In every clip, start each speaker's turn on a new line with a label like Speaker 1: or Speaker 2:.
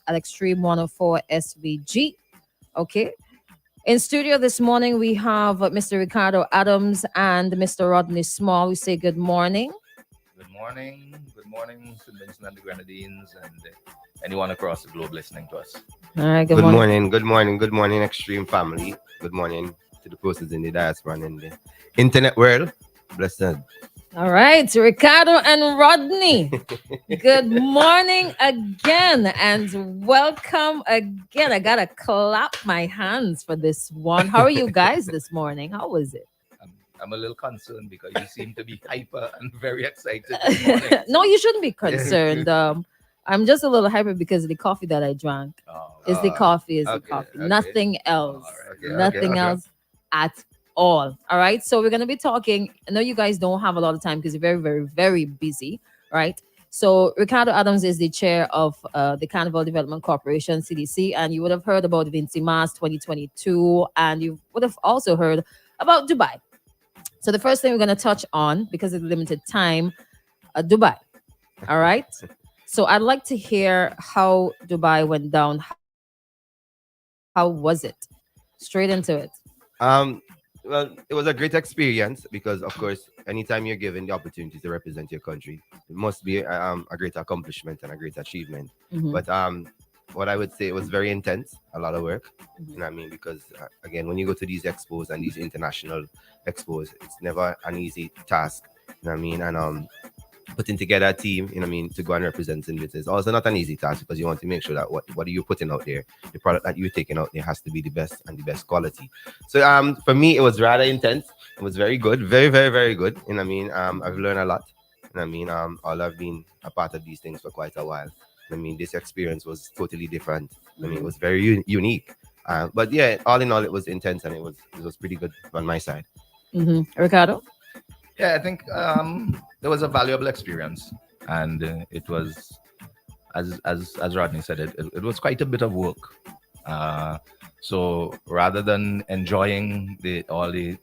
Speaker 1: at Extreme 104 SVG. Okay. In studio this morning, we have Mr. Ricardo Adams and Mr. Rodney Small. We say good morning.
Speaker 2: Good morning. Good morning, St. Vincent and the Grenadines, and anyone across the globe listening to us.
Speaker 1: All right. Good
Speaker 3: Good
Speaker 1: morning.
Speaker 3: morning, good morning, good morning, Extreme family. Good morning to the persons in the diaspora and in the internet world. Blessed.
Speaker 1: All right. Ricardo and Rodney. Good morning again and welcome again. I got to clap my hands for this one. How are you guys this morning? How was it?
Speaker 2: I'm a little concerned because you seem to be hyper and very excited this morning.
Speaker 1: No, you shouldn't be concerned. I'm just a little hyper because of the coffee that I drank.
Speaker 2: Oh,
Speaker 1: Is the coffee, is the
Speaker 3: okay,
Speaker 1: coffee.
Speaker 3: okay.
Speaker 1: Nothing else.
Speaker 2: All right.
Speaker 1: Nothing
Speaker 3: okay.
Speaker 1: else at all. All right. So we're gonna be talking. I know you guys don't have a lot of time because you're very, very, very busy, right? So Ricardo Adams is the chair of the Carnival Development Corporation, CDC, and you would have heard about Vinci Mas 2022, and you would have also heard about Dubai. So the first thing we're gonna touch on, because of the limited time, Dubai. All right. So I'd like to hear how Dubai went down. How was it? Straight into it.
Speaker 3: Um, well, it was a great experience because, of course, anytime you're given the opportunity to represent your country, it must be a great accomplishment and a great achievement.
Speaker 1: Mhm.
Speaker 3: But what I would say, it was very intense, a lot of work.
Speaker 1: Mhm.
Speaker 3: You know what I mean? Because again, when you go to these expos and these international expos, it's never an easy task. You know what I mean? And putting together a team, you know what I mean, to go and represent in is also not an easy task because you want to make sure that what are you putting out there, the product that you're taking out there has to be the best and the best quality. So for me it was rather intense. It was very good, very, very, very good. You know what I mean? I've learned a lot. You know what I mean? All I've been a part of these things for quite a while. I mean, this experience was totally different. I mean, it was very unique. But yeah, all in all, it was intense and it was pretty good on my side.
Speaker 1: Ricardo?
Speaker 2: Yeah, I think it was a valuable experience, and it was, as Rodney said, it was quite a bit of work. So rather than enjoying all the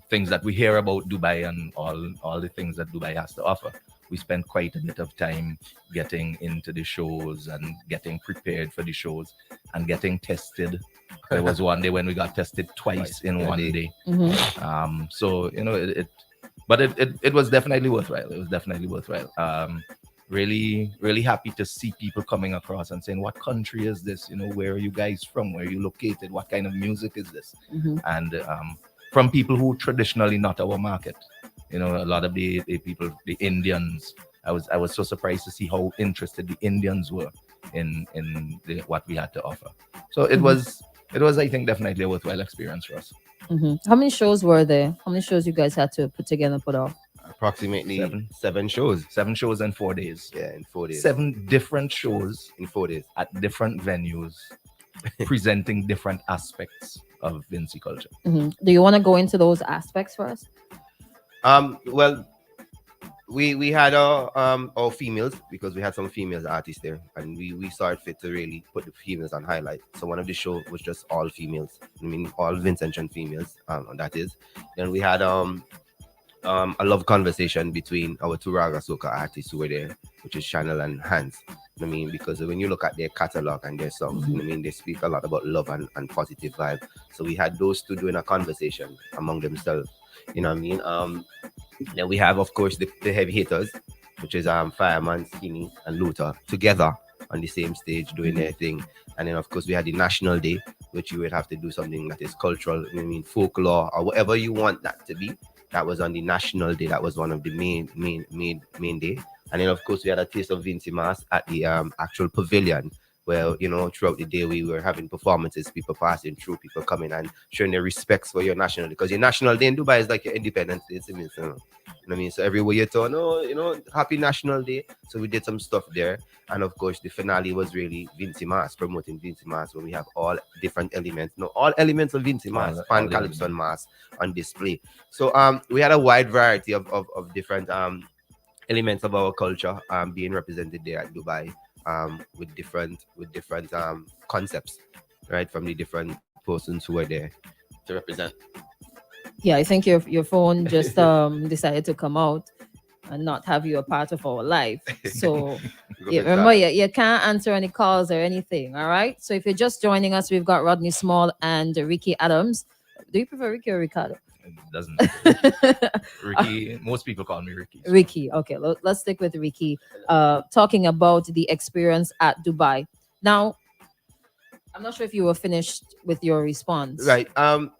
Speaker 2: things that we hear about Dubai and all the things that Dubai has to offer, we spent quite a bit of time getting into the shows and getting prepared for the shows and getting tested. There was one day when we got tested twice in one day. So it was definitely worthwhile. It was definitely worthwhile. Really, really happy to see people coming across and saying, "What country is this? You know, where are you guys from? Where are you located? What kind of music is this?" And from people who traditionally not our market. You know, a lot of the people, the Indians. I was so surprised to see how interested the Indians were in what we had to offer. So it was, I think, definitely a worthwhile experience for us.
Speaker 1: How many shows were there? How many shows you guys had to put together and put off?
Speaker 3: Approximately
Speaker 2: Seven.
Speaker 3: seven shows.
Speaker 2: 7 shows in 4 days.
Speaker 3: Yeah, in 4 days.
Speaker 2: 7 different shows
Speaker 3: In 4 days.
Speaker 2: at different venues, presenting different aspects of Vinci culture.
Speaker 1: Do you want to go into those aspects for us?
Speaker 3: Well, we had our females because we had some females artists there, and we saw it fit to really put the females on highlight. So one of the show was just all females. I mean, all Vincentian females. That is. Then we had a love conversation between our two raga soca artists who were there, which is Channel and Hans. I mean, because when you look at their catalog and their songs, I mean, they speak a lot about love and positive vibe. So we had those two doing a conversation among themselves. You know what I mean? Then we have, of course, the heavy hitters, which is Fireman, Skinny, and Luther together on the same stage doing their thing. And then, of course, we had the National Day, which you would have to do something that is cultural, I mean, folklore, or whatever you want that to be. That was on the National Day. That was one of the main day. And then, of course, we had a taste of Vinci Mas at the actual pavilion, where, you know, throughout the day we were having performances, people passing through, people coming and showing their respects for your national day. Because your National Day in Dubai is like your Independence Day. So, you know what I mean? So everywhere you turn, oh, you know, happy National Day. So we did some stuff there. And of course, the finale was really Vinci Mas, promoting Vinci Mas, where we have all different elements, no, all elements of Vinci Mas,
Speaker 2: All
Speaker 3: Pan
Speaker 2: the
Speaker 3: Calypso and
Speaker 2: elements.
Speaker 3: Mas on display. So we had a wide variety of different elements of our culture being represented there at Dubai, with different concepts, right, from the different persons who were there to represent.
Speaker 1: Yeah, I think your phone just decided to come out and not have you a part of our life. So Yeah, remember, you can't answer any calls or anything. All right. So if you're just joining us, we've got Rodney Small and Ricky Adams. Do you prefer Ricky or Ricardo?
Speaker 2: It doesn't matter. Ricky, most people call me Ricky. So.
Speaker 1: Ricky. Okay, let's stick with Ricky. Talking about the experience at Dubai. Now, I'm not sure if you were finished with your response.
Speaker 3: Right.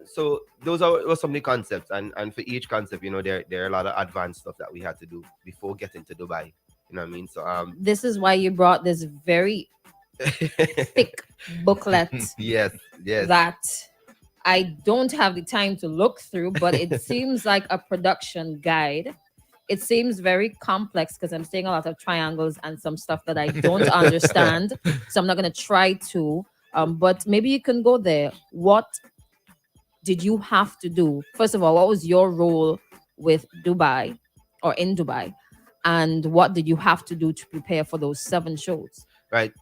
Speaker 3: So those were some of the concepts, and for each concept, there are a lot of advanced stuff that we had to do before getting to Dubai. You know what I mean? So
Speaker 1: This is why you brought this very thick booklet
Speaker 3: yes, yes.
Speaker 1: that I don't have the time to look through, but it seems like a production guide. It seems very complex because I'm seeing a lot of triangles and some stuff that I don't understand. So I'm not going to try to. But maybe you can go there. What did you have to do? First of all, what was your role with Dubai or in Dubai? And what did you have to do to prepare for those 7 shows?
Speaker 3: Right.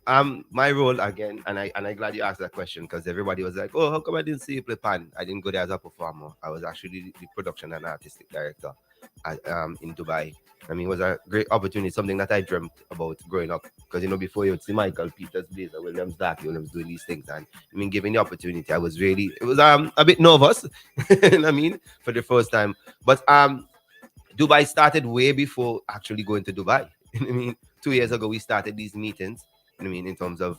Speaker 3: My role again, and I'm glad you asked that question because everybody was like, "Oh, how come I didn't see you play pan?" I didn't go there as a performer. I was actually the production and artistic director in Dubai. I mean, it was a great opportunity, something that I dreamt about growing up. Because before you would see Michael Peters, Blazer, Williams, Darky Williams doing these things, and given the opportunity, I was it was a bit nervous. I mean, for the first time, but Dubai started way before actually going to Dubai. I mean, 2 years ago we started these meetings. In terms of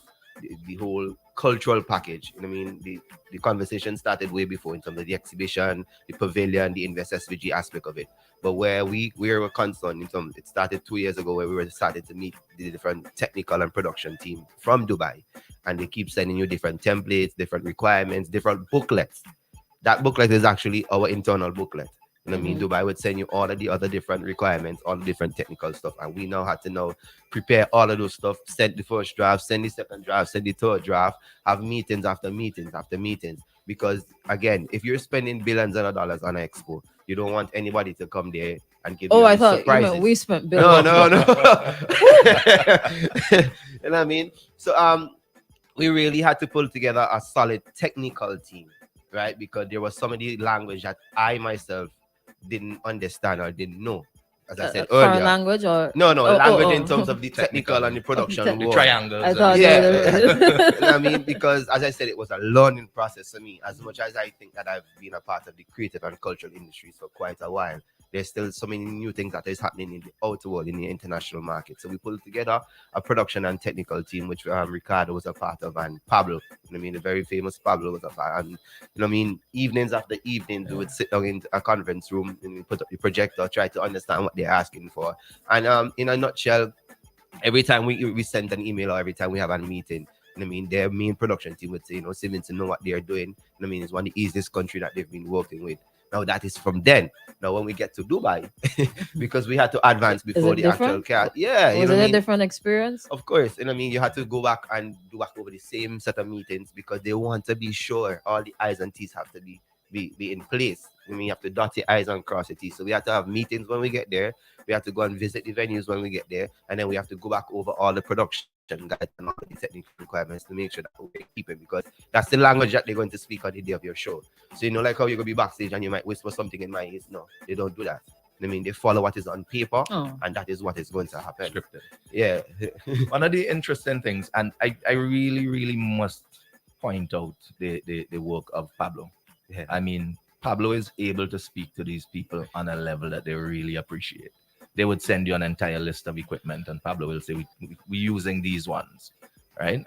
Speaker 3: the whole cultural package. The conversation started way before in terms of the exhibition, the pavilion, the Invest SVG aspect of it. But where we were concerned in terms, it started 2 years ago where we were started to meet the different technical and production team from Dubai, and they keep sending you different templates, different requirements, different booklets. That booklet is actually our internal booklet. Dubai would send you all of the other different requirements, all the different technical stuff. And we now had to now prepare all of those stuff, send the first draft, send the second draft, send the third draft, have meetings after meetings after meetings. Because again, if you're spending billions of dollars on an expo, you don't want anybody to come there and give you
Speaker 1: I thought
Speaker 3: surprises.
Speaker 1: you meant we spent billions.
Speaker 3: No. You know what I mean? So we really had to pull together a solid technical team, right? Because there was some of the language that I myself didn't understand or didn't know, as I said earlier.
Speaker 1: Foreign language or
Speaker 3: language in terms of the technical and the production
Speaker 2: the
Speaker 3: world.
Speaker 2: triangles.
Speaker 1: I thought
Speaker 3: You know what I mean? Because as I said, it was a learning process for me. As much as I think that I've been a part of the creative and cultural industries for quite a while, there's still so many new things that is happening in the outer world, in the international market. So we pulled together a production and technical team, which Ricardo was a part of, and Pablo, the very famous Pablo was a part. And evenings after evenings, we would sit down in a conference room and we put up the projector, try to understand what they're asking for. And in a nutshell, every time we send an email or every time we have a meeting, their main production team would say, Simmons to know what they're doing. It's one of the easiest country that they've been working with. Now that is from then. Now when we get to Dubai, because we had to advance before the
Speaker 1: different?
Speaker 3: actual car. Yeah,
Speaker 1: Was it a different experience?
Speaker 3: Of course. You had to go back and do back over the same set of meetings because they want to be sure all the I's and T's have to be in place. You have to dot your I's and cross your T's. So we have to have meetings when we get there. We have to go and visit the venues when we get there. And then we have to go back over all the production guides and all the technical requirements to make sure that we're keeping, because that's the language that they're going to speak on the day of your show. So like how you're going to be backstage and you might whisper something in my ears. No, they don't do that. They follow what is on paper, and that is what is going to happen.
Speaker 2: Scripted.
Speaker 3: Yeah.
Speaker 2: One of the interesting things, and I really, really must point out the work of Pablo.
Speaker 3: Yeah.
Speaker 2: I mean, Pablo is able to speak to these people on a level that they really appreciate. They would send you an entire list of equipment, and Pablo will say, we're using these ones, right?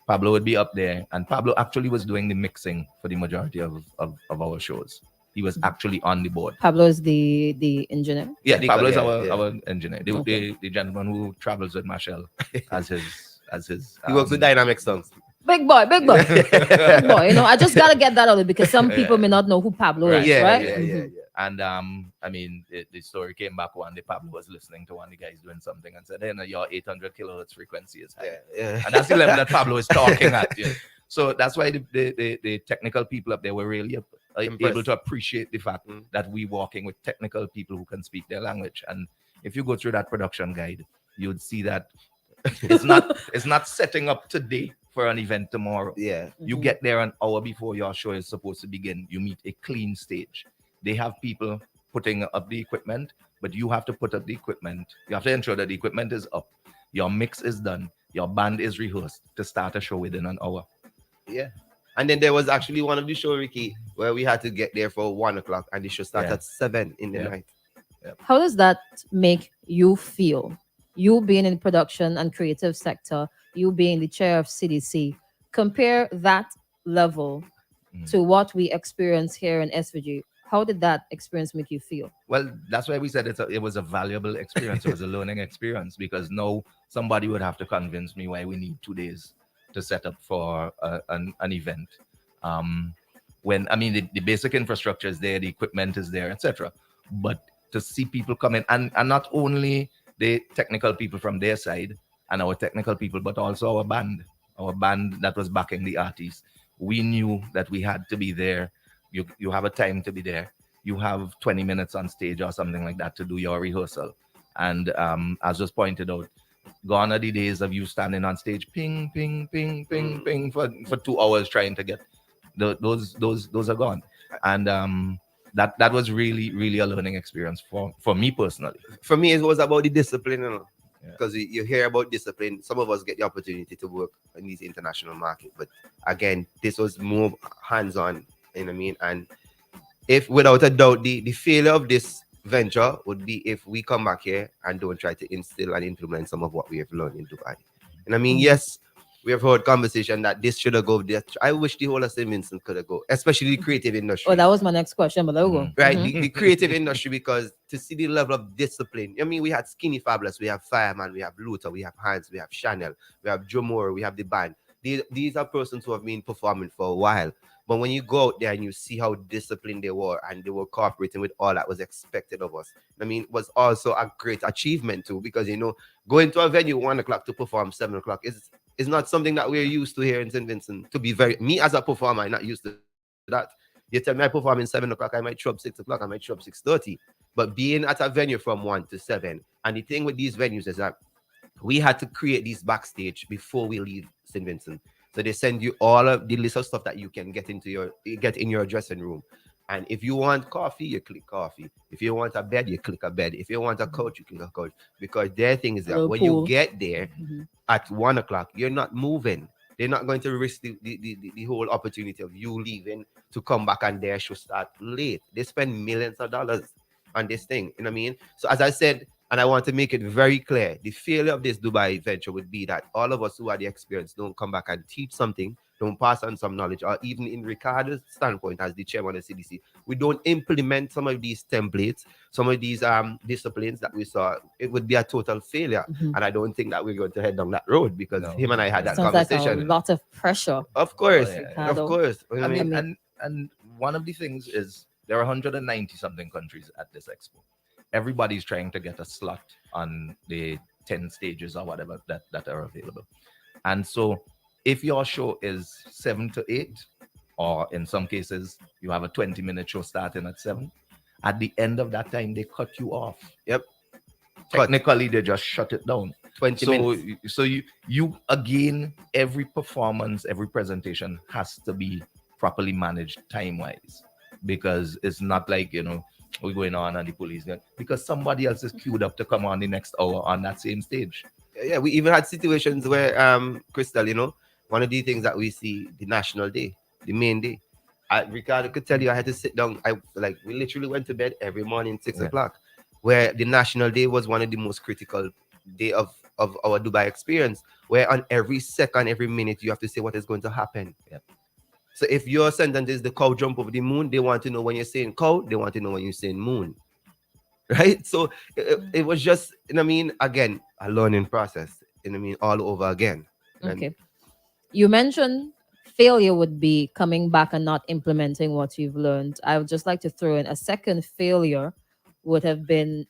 Speaker 2: Pablo would be up there, and Pablo actually was doing the mixing for the majority of our shows. He was actually on the board.
Speaker 1: Pablo is the engineer.
Speaker 2: Yeah, Pablo is our engineer. The gentleman who travels with Marshall as his.
Speaker 3: He works with Dynamic Songs.
Speaker 1: Big boy. Big boy. I just gotta get that out because some people may not know who Pablo is, right?
Speaker 3: Yeah.
Speaker 2: And I mean, the story came back one day. Pablo was listening to one of the guys doing something and said, "Hey, your 800 kilohertz frequency is high."
Speaker 3: Yeah.
Speaker 2: And that's the level that Pablo is talking at. Yeah. So that's why the technical people up there were really able to appreciate the fact that we're working with technical people who can speak their language. And if you go through that production guide, you'd see that it's not setting up today for an event tomorrow.
Speaker 3: Yeah.
Speaker 2: You get there an hour before your show is supposed to begin. You meet a clean stage. They have people putting up the equipment, but you have to put up the equipment. You have to ensure that the equipment is up. Your mix is done. Your band is rehearsed to start a show within an hour.
Speaker 3: Yeah. And then there was actually one of the show, Ricky, where we had to get there for 1 o'clock and the show started
Speaker 2: Yeah.
Speaker 3: at 7 in the
Speaker 2: Yeah.
Speaker 3: night.
Speaker 1: How does that make you feel? You being in production and creative sector, you being the chair of CDC, compare that level
Speaker 2: Mm.
Speaker 1: to what we experience here in SVG. How did that experience make you feel?
Speaker 2: Well, that's why we said it was a valuable experience. It was a learning experience because now somebody would have to convince me why we need 2 days to set up for an event. Um, when I mean the basic infrastructure is there, the equipment is there, etc. But to see people come in and not only the technical people from their side and our technical people, but also our band that was backing the artists. We knew that we had to be there. You have a time to be there. You have 20 minutes on stage or something like that to do your rehearsal. And as just pointed out, gone are the days of you standing on stage, ping, ping, ping, ping, ping, for 2 hours trying to get those are gone. And that was really a learning experience for me personally.
Speaker 3: For me, it was about the discipline, you know.
Speaker 2: Yeah.
Speaker 3: Because you hear about discipline. Some of us get the opportunity to work in these international markets. But again, this was more hands-on, you know what I mean? And if without a doubt, the failure of this venture would be if we come back here and don't try to instill and implement some of what we have learned in Dubai. And I mean, yes, we have heard conversation that this should have go there. I wish the whole of St. Vincent could have go, especially the creative industry.
Speaker 1: Oh, that was my next question, but I'll go.
Speaker 3: Right,
Speaker 1: Mhm.
Speaker 3: the creative industry, because to see the level of discipline. I mean, we had Skinny Fabulous, we have Fireman, we have Luther, we have Hans, we have Chanel, we have Jomore, we have the band. These are persons who have been performing for a while. But when you go out there and you see how disciplined they were and they were cooperating with all that was expected of us, I mean, it was also a great achievement too, because going to a venue 1 o'clock to perform 7 o'clock is not something that we're used to here in St. Vincent. To be very, me as a performer, I'm not used to that. You tell me I perform in 7 o'clock, I might show up 6 o'clock, I might show up 6:30. But being at a venue from 1 to 7, and the thing with these venues is that we had to create these backstage before we leave St. Vincent. So they send you all of the list of stuff that you can get in your dressing room. And if you want coffee, you click coffee. If you want a bed, you click a bed. If you want a couch, you click a couch. Because their thing is that
Speaker 1: Little
Speaker 3: when
Speaker 1: pool.
Speaker 3: you get there
Speaker 1: Mhm.
Speaker 3: at 1 o'clock, you're not moving. They're not going to risk the whole opportunity of you leaving to come back and their show start late. They spend millions of dollars on this thing. You know what I mean? So as I said, and I want to make it very clear, the failure of this Dubai venture would be that all of us who are the experienced don't come back and teach something, don't pass on some knowledge, or even in Ricardo's standpoint as the chairman of CDC, we don't implement some of these templates, some of these disciplines that we saw. It would be a total failure.
Speaker 1: Mhm.
Speaker 3: And I don't think that we're going to head down that road, because
Speaker 2: No.
Speaker 3: him and I had that
Speaker 1: Sounds like a
Speaker 3: conversation.
Speaker 1: lot of pressure.
Speaker 3: Of course,
Speaker 2: Oh, yeah, yeah.
Speaker 3: of
Speaker 1: Ricardo.
Speaker 3: course. You know
Speaker 2: I
Speaker 3: what
Speaker 2: mean,
Speaker 1: mean-
Speaker 2: and one of the things is there are 190 something countries at this expo. Everybody's trying to get a slot on the 10 stages or whatever that are available. And so if your show is 7 to 8, or in some cases you have a 20-minute show starting at 7, at the end of that time they cut you off.
Speaker 3: Yep.
Speaker 2: Technically they just shut it down.
Speaker 3: 20
Speaker 2: So
Speaker 3: minutes.
Speaker 2: so you again, every performance, every presentation has to be properly managed time wise, because it's not like we're going on and the police because somebody else is queued up to come on the next hour on that same stage.
Speaker 3: Yeah, we even had situations where Crystal, one of the things that we see, the national day, the main day. Ricardo could tell you I had to sit down. We literally went to bed every morning 6 o'clock, where the national day was one of the most critical day of our Dubai experience, where on every second, every minute, you have to say what is going to happen.
Speaker 2: Yep.
Speaker 3: So if your sentence is the cow jump over the moon, they want to know when you're saying cow, they want to know when you're saying moon. Right? So it was just, again, a learning process, all over again.
Speaker 1: Okay. You mentioned failure would be coming back and not implementing what you've learned. I would just like to throw in a second failure would have been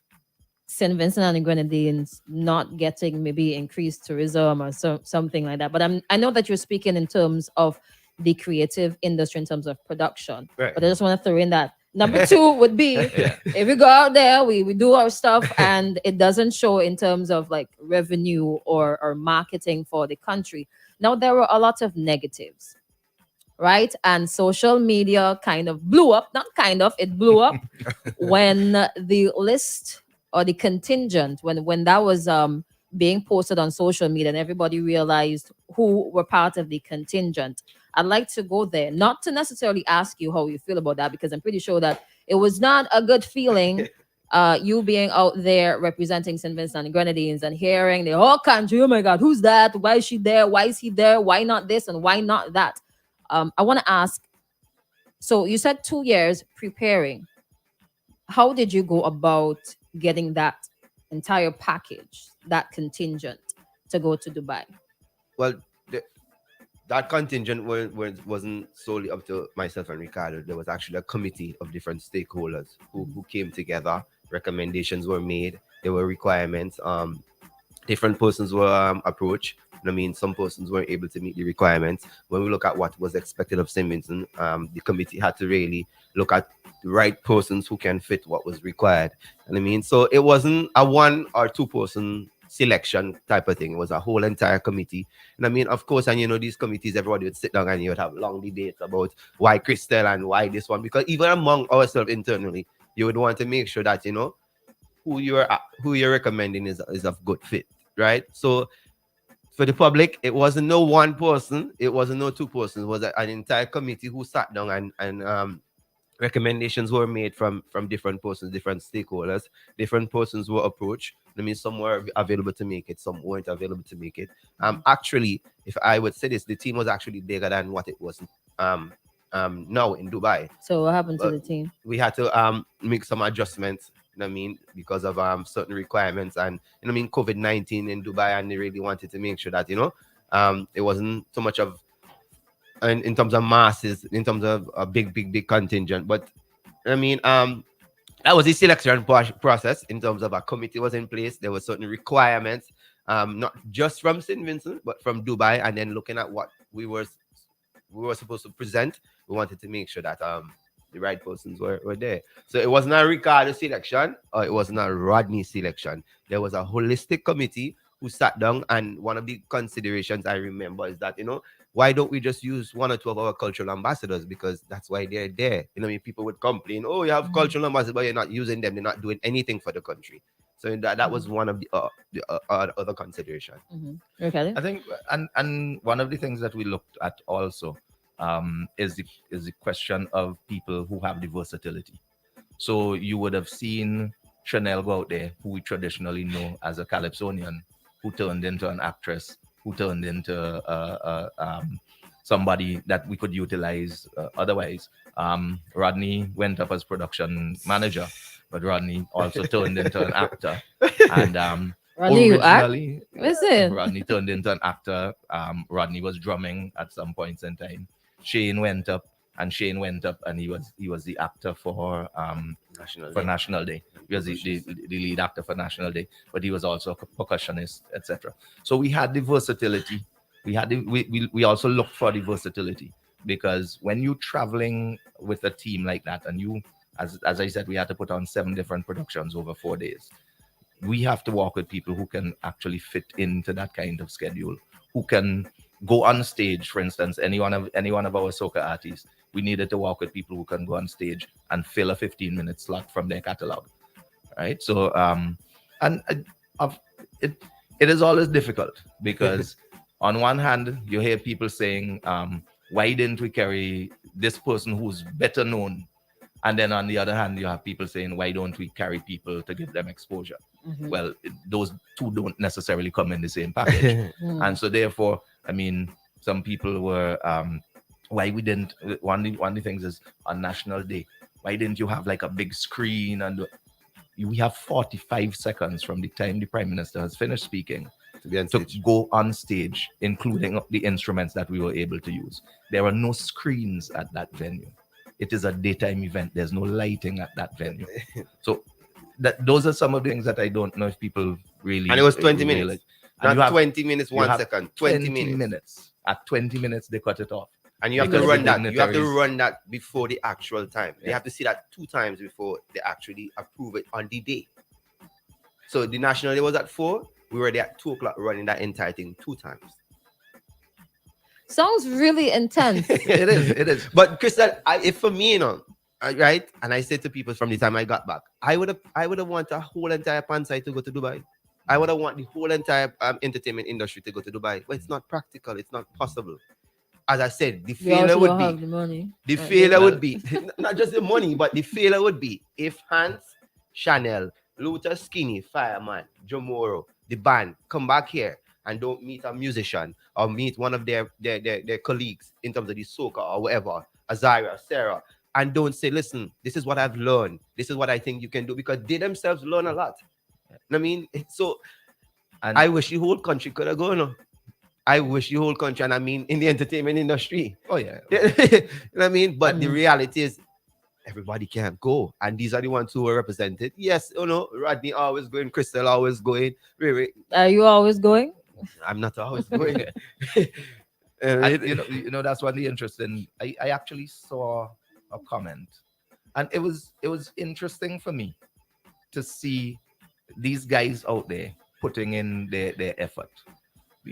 Speaker 1: St. Vincent and the Grenadines not getting maybe increased tourism or something like that. But I know that you're speaking in terms of the creative industry in terms of production.
Speaker 3: Right.
Speaker 1: But I just want to throw in that. Number two would be if we go out there, we do our stuff and it doesn't show in terms of like revenue or marketing for the country. Now, there were a lot of negatives, right? And social media kind of blew up, not kind of, it blew up when the list or the contingent, when that was being posted on social media, and everybody realized who were part of the contingent. I'd like to go there, not to necessarily ask you how you feel about that, because I'm pretty sure that it was not a good feeling. You being out there representing St. Vincent and Grenadines and hearing the whole country, oh my God, who's that? Why is she there? Why is he there? Why not this and why not that? I want to ask, so you said 2 years preparing. How did you go about getting that entire package, that contingent to go to Dubai?
Speaker 3: Well, that contingent wasn't solely up to myself and Ricardo. There was actually a committee of different stakeholders who came together. Recommendations were made. There were requirements. Different persons were approached. I mean, some persons weren't able to meet the requirements. When we look at what was expected of St. Vincent, the committee had to really look at the right persons who can fit what was required. And I mean, so it wasn't a one or two person selection type of thing. It was a whole entire committee. And I mean, of course, and you know, these committees, everybody would sit down and you would have long debates about why Crystal and why this one, because even among ourselves internally, you would want to make sure that, you know, who you're recommending is of good fit, right? So for the public, it wasn't no one person, it wasn't no two persons, it was an entire committee who sat down and recommendations were made from different persons, different stakeholders. Different persons were approached. I mean, some were available to make it, some weren't available to make it. Actually, if I would say this, the team was actually bigger than what it was now in Dubai.
Speaker 1: So what happened to
Speaker 3: But
Speaker 1: the team?
Speaker 3: we had to make some adjustments, you know what I mean, because of certain requirements and, you know what I mean, COVID-19 in Dubai, and they really wanted to make sure that, you know, it wasn't so much of in terms of masses, in terms of a big contingent. But I mean, that was the selection process. In terms of a committee was in place, there were certain requirements, not just from St. Vincent, but from Dubai. And then looking at what we were supposed to present, we wanted to make sure that the right persons were there. So it wasn't a Ricardo selection, or it wasn't a Rodney selection. There was a holistic committee who sat down, and one of the considerations I remember is that, you know, why don't we just use one or two of our cultural ambassadors? Because that's why they're there. You know, I mean, people would complain, oh, you have cultural ambassadors, but you're not using them. They're not doing anything for the country. So that was one of the other consideration.
Speaker 1: Okay.
Speaker 2: I think, and one of the things that we looked at also is the question of people who have the versatility. So you would have seen Chanel go out there, who we traditionally know as a Calypsonian, who turned into an actress, who turned into somebody that we could utilize otherwise. Rodney went up as production manager, but Rodney also turned into an actor. And
Speaker 1: Rodney, you act?
Speaker 2: originally,
Speaker 1: Listen.
Speaker 2: Rodney turned into an actor. Rodney was drumming at some points in time. Shane went up, and he was the actor for National Day. He was the lead actor for National Day, but he was also a percussionist, etc. So we had the versatility. We also looked for the versatility, because when you're traveling with a team like that, and you, as I said, we had to put on 7 different productions over 4 days. We have to work with people who can actually fit into that kind of schedule, who can go on stage. For instance, any one of our soca artists, we needed to work with people who can go on stage and fill a 15-minute slot from their catalog, right? So it is always difficult, because on one hand you hear people saying, why didn't we carry this person who's better known? And then on the other hand, you have people saying, why don't we carry people to give them exposure? Well, those two don't necessarily come in the same package. And so therefore, I mean, some people were, why we didn't, one of the things is on National Day, why didn't you have like a big screen? And we have 45 seconds from the time the Prime Minister has finished speaking to go on stage, including the instruments that we were able to use. There are no screens at that venue. It is a daytime event. There's no lighting at that venue. So those are some of the things that I don't know if people really.
Speaker 3: And it was 20 minutes. Not 20 minutes, 1 second. 20 minutes.
Speaker 2: At 20 minutes, they cut it off.
Speaker 3: And you have to run that. You have to run that before the actual time. They have to see that 2 times before they actually approve it on the day. So the National Day was at 4. We were there at 2 o'clock running that entire thing 2 times.
Speaker 1: Sounds really intense.
Speaker 3: It is. But Crystal, if for me, you know, right, and I said to people from the time I got back, I would have wanted a whole entire pan site to go to Dubai. I would have want the whole entire entertainment industry to go to Dubai, but it's not practical. It's not possible. As I said, the
Speaker 1: You
Speaker 3: failure
Speaker 1: also
Speaker 3: would
Speaker 1: don't have
Speaker 3: be
Speaker 1: the money.
Speaker 3: the
Speaker 1: Right,
Speaker 3: failure
Speaker 1: go.
Speaker 3: would be not just the money, but the failure would be if Hans, Chanel, Luther Skinny, Fireman, Jomoro, the band come back here and don't meet a musician or meet one of their colleagues in terms of the soca or whatever, Azaria, Sarah, and don't say, listen, this is what I've learned. This is what I think you can do, because they themselves learn a lot. I mean, so
Speaker 2: And
Speaker 3: I wish the whole country could have gone. No? I wish the whole country, and I mean in the entertainment industry.
Speaker 2: oh yeah,
Speaker 3: You know what I mean? But the
Speaker 1: Mhm.
Speaker 3: reality is everybody can't go. And these are the ones who are represented. Yes, Rodney always going, Crystal always going. Really,
Speaker 1: Are you always going?
Speaker 3: I'm not always going.
Speaker 2: and that's one of the interesting. I actually saw a comment, and it was interesting for me to see these guys out there putting in their effort.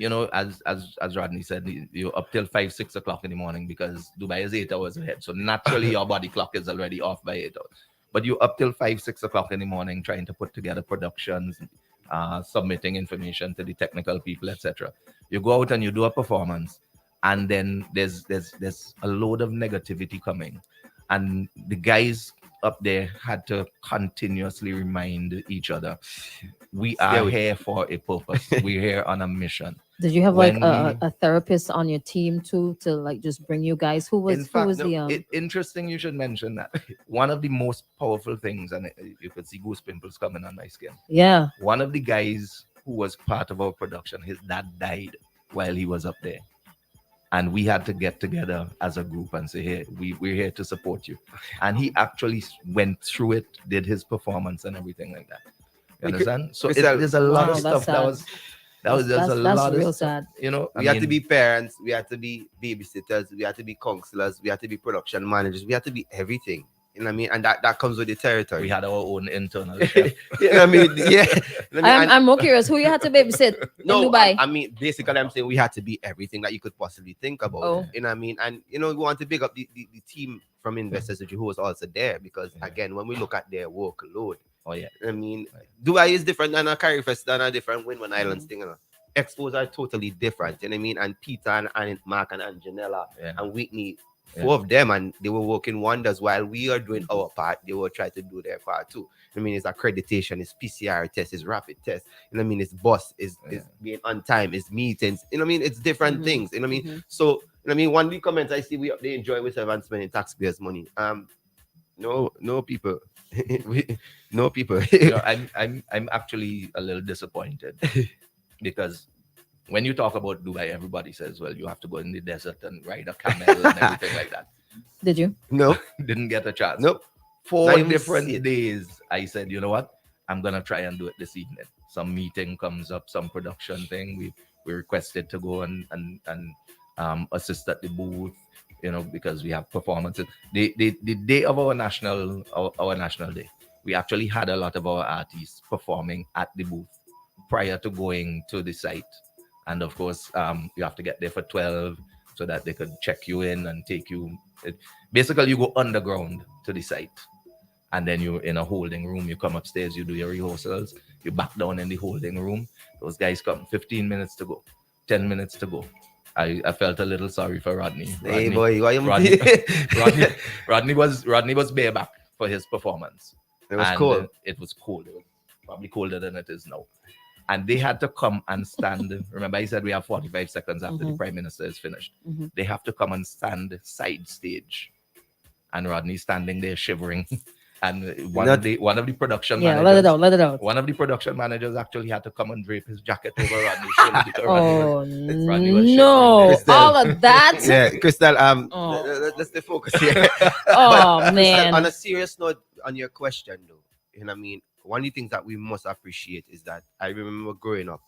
Speaker 2: As Rodney said, you're up till 5-6 o'clock in the morning because Dubai is 8 hours ahead. So naturally your body clock is already off by 8 hours. But you're up till 5-6 o'clock in the morning trying to put together productions, submitting information to the technical people, etc. You go out and you do a performance, and then there's a load of negativity coming. And the guys up there had to continuously remind each other, we
Speaker 3: Stay
Speaker 2: are
Speaker 3: away.
Speaker 2: here for a purpose. We're here on a mission.
Speaker 1: Did you have like
Speaker 2: When
Speaker 1: a therapist on your team too to like just bring you guys? Who was
Speaker 2: in
Speaker 1: who
Speaker 2: fact,
Speaker 1: was
Speaker 3: no,
Speaker 1: the
Speaker 2: interesting you should mention that. One of the most powerful things, and you could see goose pimples coming on my skin.
Speaker 1: yeah.
Speaker 2: One of the guys who was part of our production, his dad died while he was up there. And we had to get together as a group and say, hey, we're here to support you. And he actually went through it, did his performance and everything like that. You understand? So
Speaker 3: Crystal,
Speaker 2: there's a lot
Speaker 1: Wow,
Speaker 2: of
Speaker 1: that's
Speaker 2: stuff that
Speaker 1: sad.
Speaker 2: was there's a
Speaker 1: That's
Speaker 2: lot of
Speaker 1: real
Speaker 2: stuff,
Speaker 1: sad.
Speaker 3: we had to be parents, we had to be babysitters, we had to be counselors, we had to be production managers, we had to be everything. You know what I mean? And that comes with the territory.
Speaker 2: we had our own internal chef.
Speaker 3: You know what I mean? Yeah. You know what I mean?
Speaker 1: I'm more curious who you had to babysit in
Speaker 3: No,
Speaker 1: Dubai.
Speaker 3: I mean, basically, I'm saying we had to be everything that you could possibly think about.
Speaker 1: Oh.
Speaker 3: You know what I mean? And, we want to big up the team from Investors who was also there, because,
Speaker 2: Yeah.
Speaker 3: again, when we look at their workload,
Speaker 2: Oh yeah.
Speaker 3: I mean, Dubai is different than a Carry Fest, than a different Windward Islands
Speaker 1: Mm.
Speaker 3: thing. Expos are totally different. You know what I mean? And Peter and Mark and Anjanella
Speaker 2: Yeah.
Speaker 3: and Whitney,
Speaker 2: Yeah.
Speaker 3: four of them, and they were working wonders while we are doing our part. They were trying to do their part too. I mean, it's accreditation, it's PCR test, it's rapid test. You know what I mean? It's bus, it's being on time, it's meetings. You know what I mean? It's different
Speaker 1: Mhm.
Speaker 3: things. You know what I mean?
Speaker 1: Mhm.
Speaker 3: So, you know what I mean? One of the comments I see, they enjoy with and spending taxpayers' money. No people. No people.
Speaker 2: I'm actually a little disappointed because when you talk about Dubai, everybody says, well, you have to go in the desert and ride a camel and everything like that.
Speaker 1: Did you?
Speaker 3: No,
Speaker 2: Didn't get a chance.
Speaker 3: nope.
Speaker 2: Four
Speaker 3: Not even
Speaker 2: different
Speaker 3: see it.
Speaker 2: days, I said, you know what? I'm gonna try and do it this evening. Some meeting comes up, some production thing. We requested to go and assist at the booth, because we have performances. The day of our national day, we actually had a lot of our artists performing at the booth prior to going to the site. And of course, you have to get there for 12 so that they could check you in and take you. Basically, you go underground to the site. And then you're in a holding room. You come upstairs, you do your rehearsals, you back down in the holding room. Those guys come 15 minutes to go, 10 minutes to go. I felt a little sorry for Rodney.
Speaker 3: Hey boy, why you
Speaker 2: Rodney, Rodney was bareback for his performance.
Speaker 3: It was
Speaker 2: And
Speaker 3: cold.
Speaker 2: It was cold. It was probably colder than it is now. And they had to come and stand. Remember, I said we have 45 seconds after the
Speaker 1: Mhm.
Speaker 2: prime minister is finished.
Speaker 1: Mhm.
Speaker 2: They have to come and stand side stage. And Rodney standing there shivering. And one of the production
Speaker 1: Yeah,
Speaker 2: managers,
Speaker 1: let it out, let it out.
Speaker 2: one of the production managers actually had to come and drape his jacket over Rodney's shoulder because
Speaker 1: Oh
Speaker 2: Rodney was
Speaker 1: no!
Speaker 3: Crystal.
Speaker 1: All of that.
Speaker 3: Yeah, Crystal.
Speaker 1: Oh.
Speaker 3: Let's stay focused here.
Speaker 1: Oh
Speaker 3: Crystal,
Speaker 1: man.
Speaker 3: on a serious note, on your question though, you know what I mean? One of the things that we must appreciate is that I remember growing up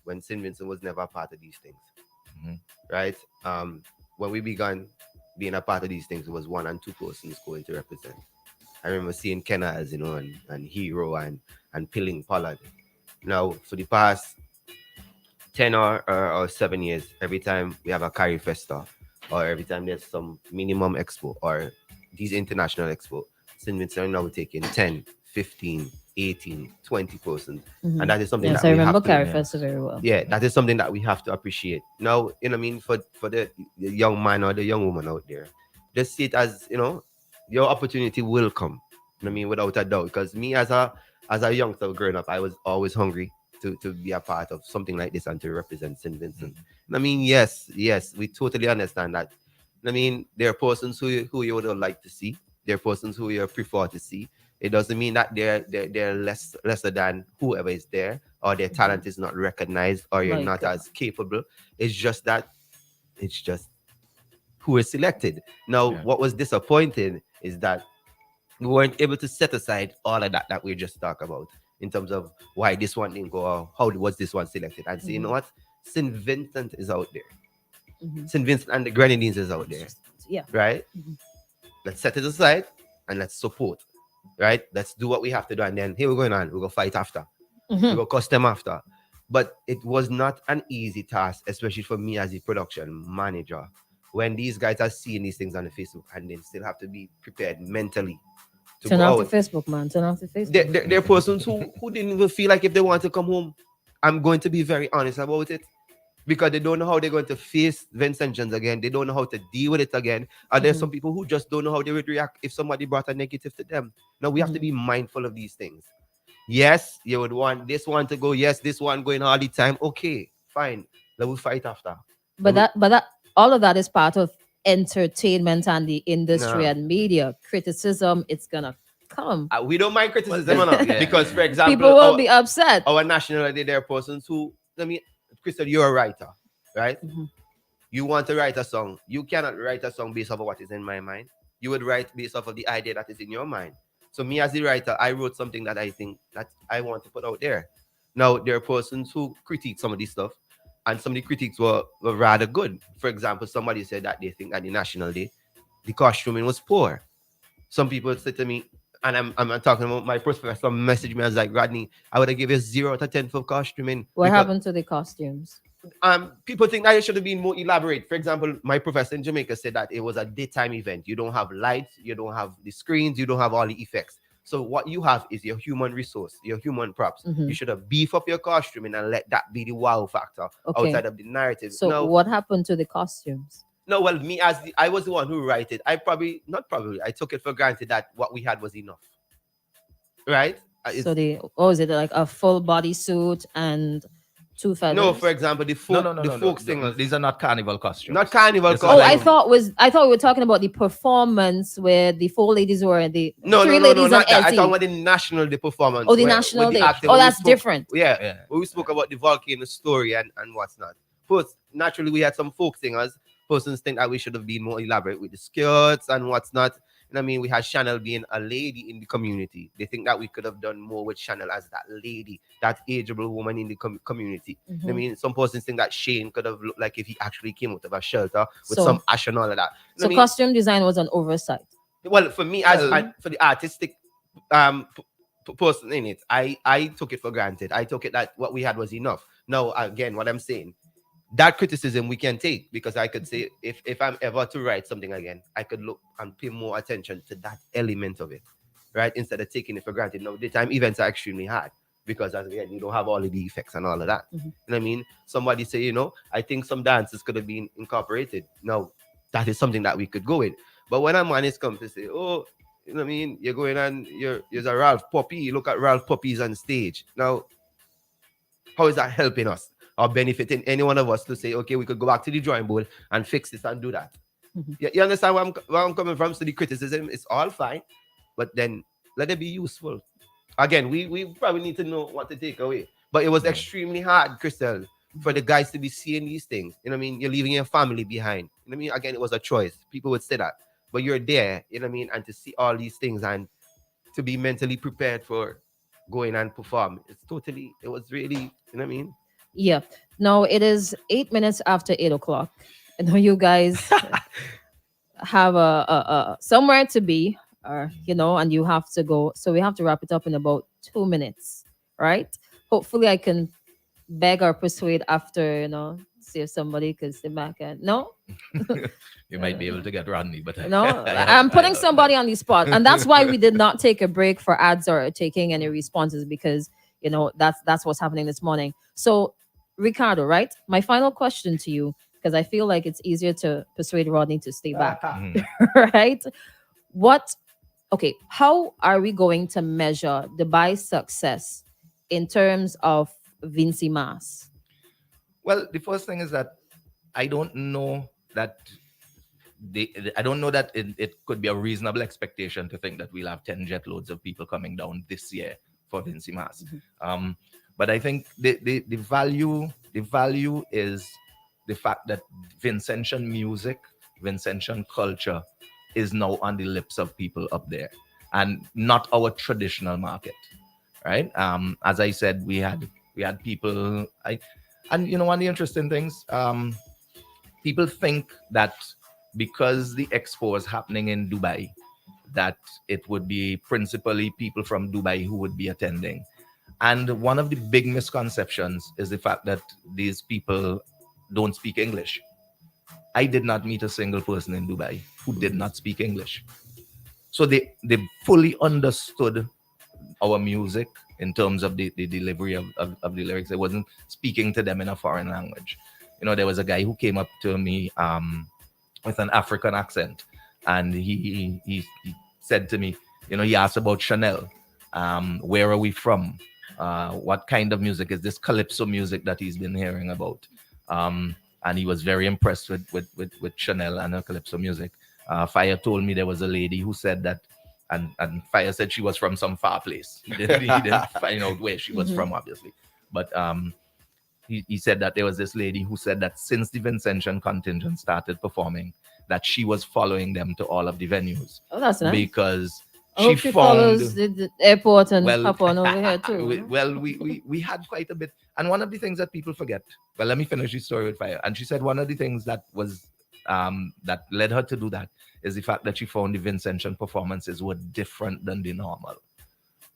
Speaker 3: when St. Vincent was never a part of these things,
Speaker 2: Mhm.
Speaker 3: right? When we began being a part of these things, it was one and two persons going to represent. I remember seeing Kenna as and Hero and Pilling Pollard. Now, for the past 10 or 7 years, every time we have a Carry Festa, or every time there's some minimum expo or these international expo, St. Vincent now we're taking 10, 15, 18, 20%.
Speaker 1: Mhm.
Speaker 3: And that is something
Speaker 1: Yes,
Speaker 3: that
Speaker 1: I
Speaker 3: we
Speaker 1: remember
Speaker 3: have to,
Speaker 1: Carrie
Speaker 2: Yes.
Speaker 1: Festa very well.
Speaker 3: yeah, that is something that we have to appreciate. Now, for the young man or the young woman out there, just see it as, your opportunity will come. Without a doubt. Because me as a youngster growing up, I was always hungry to be a part of something like this and to represent St. Vincent. Yes, we totally understand that. There are persons who you would like to see. There are persons who you prefer to see. It doesn't mean that they're lesser than whoever is there, or their talent is not recognized, or you're
Speaker 1: Like,
Speaker 3: not as capable. It's just that it's just who is selected. Now,
Speaker 2: Yeah.
Speaker 3: what was disappointing is that we weren't able to set aside all of that we just talked about in terms of why this one didn't go, or how was this one selected, and say, you know
Speaker 1: mhm,
Speaker 3: what, St. Vincent is out there.
Speaker 1: mhm.
Speaker 3: St. Vincent and the Grenadines is out there,
Speaker 1: Yeah.
Speaker 3: right?
Speaker 1: Mhm.
Speaker 3: Let's set it aside and let's support, right? Let's do what we have to do, and then here we're going on. We're gonna fight after. We're
Speaker 1: Mhm.
Speaker 3: gonna cuss them after. But it was not an easy task, especially for me as a production manager, when these guys are seeing these things on the Facebook and then still have to be prepared mentally to
Speaker 1: Turn
Speaker 3: go
Speaker 1: off the
Speaker 3: out.
Speaker 1: Facebook, man. Turn off the
Speaker 3: There,
Speaker 1: Facebook.
Speaker 3: there, there are persons who didn't even feel like if they want to come home. I'm going to be very honest about it, because they don't know how they're going to face Vincent Jones again. They don't know how to deal with it again. And there's
Speaker 1: Mhm.
Speaker 3: some people who just don't know how they would react if somebody brought a negative to them. Now we have to
Speaker 1: Mhm.
Speaker 3: be mindful of these things. Yes, you would want this one to go. Yes, this one going all the time. Okay, fine. Let we fight after. Let we,
Speaker 1: But that, all of that is part of entertainment and the industry
Speaker 3: no,
Speaker 1: and media. Criticism, it's gonna come.
Speaker 3: we don't mind
Speaker 2: Well,
Speaker 3: criticism,
Speaker 2: the, yeah,
Speaker 3: because, for
Speaker 2: yeah.
Speaker 1: People
Speaker 3: example,
Speaker 1: will
Speaker 3: our
Speaker 1: be upset.
Speaker 3: our nationality, there are persons who, Crystal, you're a writer, right?
Speaker 1: Mhm.
Speaker 3: You want to write a song. You cannot write a song based off of what is in my mind. You would write based off of the idea that is in your mind. So me as the writer, I wrote something that I think that I want to put out there. Now there are persons who critique some of this stuff, and some of the critiques were rather good. For example, somebody said that they think at the National Day, the costuming was poor. Some people said to me, and I'm talking about my professor, some message me as like, Rodney, I would have give you 0 to 10 for costuming,
Speaker 1: What
Speaker 3: because
Speaker 1: happened to the costumes?
Speaker 3: people think that it should have been more elaborate. For example, my professor in Jamaica said that it was a daytime event. You don't have lights, you don't have the screens, you don't have all the effects. So what you have is your human resource, your human props.
Speaker 1: Hmm.
Speaker 3: You should have beef up your costuming and let that be the wow factor
Speaker 1: Okay.
Speaker 3: outside of the narrative.
Speaker 1: So what happened to the costumes?
Speaker 3: No, well, me I was the one who wrote it. I probably not probably I took it for granted that what we had was enough, right?
Speaker 1: So the, what was it, like a full body suit and two
Speaker 3: No, for
Speaker 1: feathers?
Speaker 3: example,
Speaker 2: No, no, no,
Speaker 3: the
Speaker 2: no, no.
Speaker 3: folk singers,
Speaker 2: These are not carnival
Speaker 3: not
Speaker 2: costumes.
Speaker 3: carnival
Speaker 2: This is
Speaker 1: Oh,
Speaker 2: like,
Speaker 3: costume.
Speaker 1: I thought we were talking about the performance where the four ladies were, the
Speaker 3: No, no,
Speaker 1: three
Speaker 3: no, no,
Speaker 1: ladies and
Speaker 3: not that. I talking
Speaker 1: Elsie.
Speaker 3: about the national day performance
Speaker 1: Oh, the
Speaker 3: where
Speaker 1: National
Speaker 3: the
Speaker 1: Day.
Speaker 3: actor
Speaker 1: Oh,
Speaker 3: when we
Speaker 1: that's
Speaker 3: spoke,
Speaker 1: different.
Speaker 3: yeah,
Speaker 2: yeah,
Speaker 3: when we spoke about the volcano story and what's not. First, naturally, we had some folk singers. Persons think that we should have been more elaborate with the skirts and what's not. And we had Chanel being a lady in the community. They think that we could have done more with Chanel as that lady, that ageable woman in the community.
Speaker 1: Mhm.
Speaker 3: Some persons think that Shane could have looked like if he actually came out of a shelter with
Speaker 1: So,
Speaker 3: some ash and all of that.
Speaker 1: so costume design was an oversight.
Speaker 3: Well, for me,
Speaker 2: well,
Speaker 3: for the artistic person in it, I took it for granted. I took it that what we had was enough. Now, again, what I'm saying, that criticism we can take, because I could say if I'm ever to write something again, I could look and pay more attention to that element of it, right? Instead of taking it for granted. Now, daytime events are extremely hard because, as again, you don't have all of the effects and all of that.
Speaker 1: Mhm.
Speaker 3: You know what I mean? Somebody say, I think some dances could have been incorporated. Now, that is something that we could go with. But when a man is come to say, oh, you know what I mean? You're going on, you're a Ralph Puppy. Look at Ralph Puppies on stage. Now, how is that helping us or benefiting any one of us to say, okay, we could go back to the drawing board and fix this and do that?
Speaker 1: Mhm.
Speaker 3: You understand where I'm coming from? So the criticism is all fine, but then let it be useful. Again, we probably need to know what to take away. But it was
Speaker 2: yeah.
Speaker 3: extremely hard, Crystal, for the guys to be seeing these things. You know what I mean? You're leaving your family behind. You know what I mean? Again, it was a choice. People would say that. But you're there, you know what I mean? And to see all these things and to be mentally prepared for going and perform. It was really, you know what I mean?
Speaker 1: Yeah. No, it is 8 minutes after 8 o'clock. I know you guys have a somewhere to be, or and you have to go. So we have to wrap it up in about 2 minutes, right? Hopefully, I can beg or persuade after see if somebody could sit back and no.
Speaker 2: You might be able to get Rodney, but
Speaker 1: No,
Speaker 2: I have,
Speaker 1: I'm putting somebody on the spot, and that's why we did not take a break for ads or taking any responses because that's what's happening this morning. So, Ricardo, right? My final question to you, because I feel like it's easier to persuade Rodney to stay back,
Speaker 2: Mhm.
Speaker 1: right? What? Okay, how are we going to measure Dubai's success in terms of Vinci Mass?
Speaker 2: Well, the first thing is that I don't know that I don't know that it could be a reasonable expectation to think that we'll have 10 jet loads of people coming down this year for Vinci Mass. Um, but I think the value is the fact that Vincentian music, Vincentian culture is now on the lips of people up there and not our traditional market, right? As I said, we had people and one of the interesting things, people think that because the expo is happening in Dubai, that it would be principally people from Dubai who would be attending. And one of the big misconceptions is the fact that these people don't speak English. I did not meet a single person in Dubai who did not speak English. So they fully understood our music in terms of the delivery of the lyrics. I wasn't speaking to them in a foreign language. There was a guy who came up to me with an African accent, and he said to me, he asked about Chanel. Where are we from? What kind of music is this calypso music that he's been hearing about? And he was very impressed with Chanel and her calypso music. Fire told me there was a lady who said that, and Fire said she was from some far place. He didn't find out where she was
Speaker 1: Mhm.
Speaker 2: from, obviously, but he said that there was this lady who said that since the Vincentian contingent started performing, that she was following them to all of the venues
Speaker 1: Oh, that's nice.
Speaker 2: because
Speaker 1: I
Speaker 2: she
Speaker 1: hope she follows
Speaker 2: found,
Speaker 1: the airport and
Speaker 2: well,
Speaker 1: hop on over here too.
Speaker 2: we had quite a bit. And one of the things that people forget, well, let me finish the story with Fire. And she said one of the things that was that led her to do that is the fact that she found the Vincentian performances were different than the normal.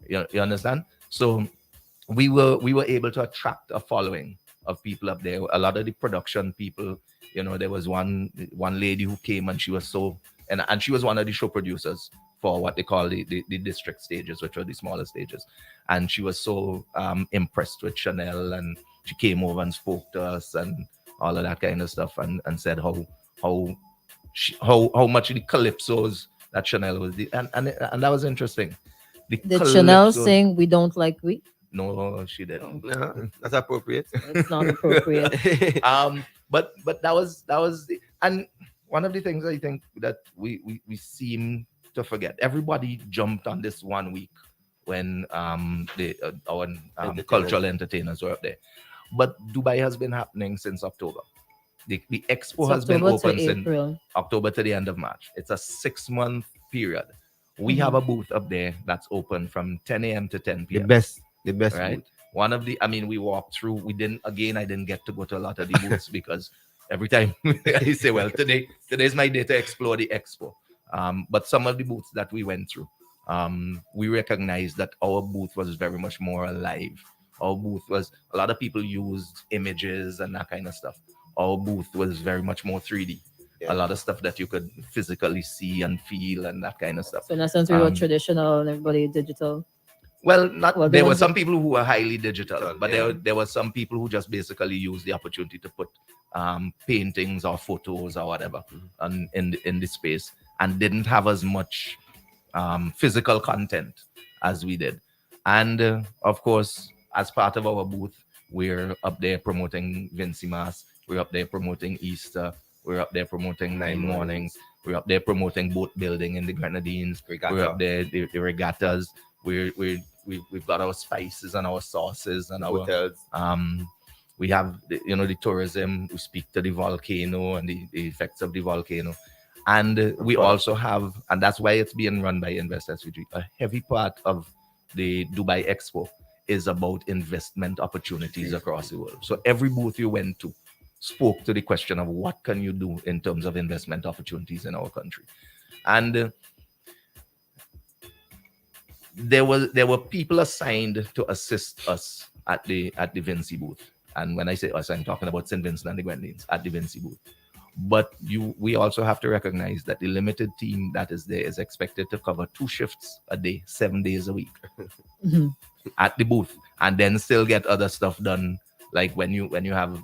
Speaker 2: You understand? So we were able to attract a following of people up there. A lot of the production people, there was one lady who came, and she was so, and she was one of the show producers for what they call the district stages, which are the smaller stages. And she was so impressed with Chanel, and she came over and spoke to us and all of that kind of stuff, and said how how much the calypsos that Chanel was and that was interesting. The
Speaker 1: Did Chanel
Speaker 2: calypsos.
Speaker 1: sing "We Don't Like We"?
Speaker 2: No, she didn't.
Speaker 3: That's appropriate.
Speaker 1: It's not appropriate.
Speaker 2: But that was and one of the things I think that we seem to forget. Everybody jumped on this 1 week when the our
Speaker 3: Entertainers.
Speaker 2: cultural entertainers were up there. But Dubai has been happening since October. The expo
Speaker 1: It's
Speaker 2: has been
Speaker 1: October to
Speaker 2: open since
Speaker 1: April.
Speaker 2: October to the end of March. It's a 6 month period. We have
Speaker 1: Mhm.
Speaker 2: a booth up there that's open from 10 a.m. to 10
Speaker 3: The
Speaker 2: p.m.
Speaker 3: best
Speaker 2: Right?
Speaker 3: food.
Speaker 2: One of the, I mean, we walked through. I didn't get to go to a lot of the booths because every time I say, well, today's my day to explore the expo. But some of the booths that we went through, we recognized that our booth was very much more alive. Our booth was, a lot of people used images and that kind of stuff. Our booth was very much more 3D.
Speaker 3: Yeah.
Speaker 2: A lot of stuff that you could physically see and feel and that kind of stuff.
Speaker 1: So in essence, we were
Speaker 2: Um,
Speaker 1: traditional and everybody digital.
Speaker 2: Well, not
Speaker 1: Well,
Speaker 2: there
Speaker 1: the
Speaker 2: were
Speaker 1: ones
Speaker 2: some
Speaker 1: that
Speaker 2: people who were highly digital, but
Speaker 3: Yeah.
Speaker 2: there were some people who just basically used the opportunity to put paintings or photos or whatever in the space and didn't have as much physical content as we did. And of course, as part of our booth, we're up there promoting Vinci Mass. We're up there promoting Easter. We're up there promoting Nine Mornings. We're up there promoting boat building in the Grenadines.
Speaker 3: Regatta.
Speaker 2: We're up there the regattas. We've got our spices and our sauces and our
Speaker 3: Hotels.
Speaker 2: we have the tourism. We speak to the volcano and the effects of the volcano. And we also have, and that's why it's being run by Invest SVG. A heavy part of the Dubai Expo is about investment opportunities across the world. So every booth you went to spoke to the question of what can you do in terms of investment opportunities in our country. And there were people assigned to assist us at the Vinci booth. And when I say us, I'm talking about St. Vincent and the Grenadines at the Vinci booth. But we also have to recognize that the limited team that is there is expected to cover 2 shifts a day, 7 days a week
Speaker 1: Mhm.
Speaker 2: at the booth, and then still get other stuff done. Like when you have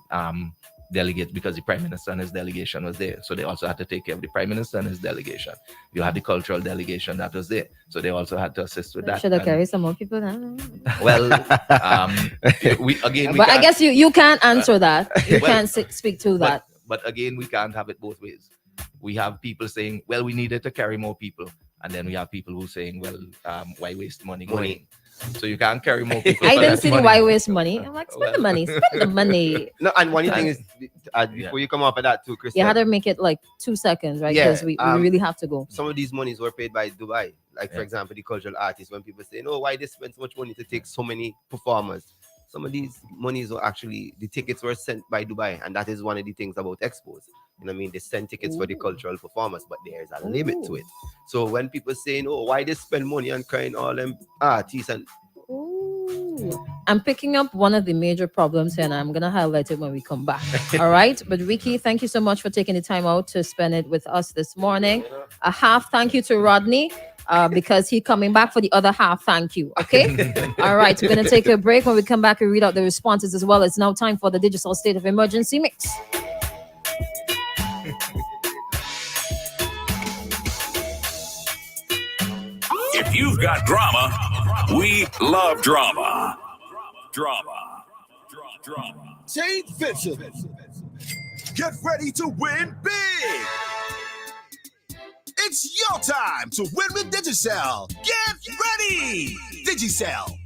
Speaker 2: delegates, because the Prime Minister and his delegation was there, so they also had to take care of the Prime Minister and his delegation. You had the cultural delegation that was there, so they also had to assist with that.
Speaker 1: Should have
Speaker 2: And,
Speaker 1: carried some more people now.
Speaker 2: well, we again, we
Speaker 1: But I
Speaker 2: can't-
Speaker 1: guess you can't answer that. You
Speaker 2: Well,
Speaker 1: can't speak to that.
Speaker 2: But again, we can't have it both ways. We have people saying, well, we needed to carry more people. And then we have people who saying, well, why waste money going? So you can't carry more people.
Speaker 1: I
Speaker 2: for
Speaker 1: didn't
Speaker 2: less
Speaker 1: see the
Speaker 2: money.
Speaker 1: why waste money. I'm like, spend the money, spend the money.
Speaker 3: No, and one thing is, before you come up with that too, Chris.
Speaker 1: You had to make it like 2 seconds, right?
Speaker 3: Yeah,
Speaker 1: Because we really have to go.
Speaker 3: Some of these monies were paid by Dubai. Like, for
Speaker 2: Yeah.
Speaker 3: example, the cultural artists, when people say, no, why they spend so much money to take so many performers? Some of these monies were actually, the tickets were sent by Dubai. And that is one of the things about expos. You know what I mean? They send tickets for the cultural performers, but there's a limit to it. So when people say, oh, why they spend money on crying all them artists and
Speaker 1: Ooh. I'm picking up one of the major problems here, and I'm going to highlight it when we come back. All right. But Ricky, thank you so much for taking the time out to spend it with us this morning. A half thank you to Rodney because he coming back for the other half. Thank you. Okay. All right. We're going to take a break. When we come back, we read out the responses as well. It's now time for the Digital State of Emergency Mix.
Speaker 4: If you've got drama, we love drama. Drama. Drama.
Speaker 5: St. Vincent, get ready to win big. It's your time to win with Digicel. Get ready. Digicel,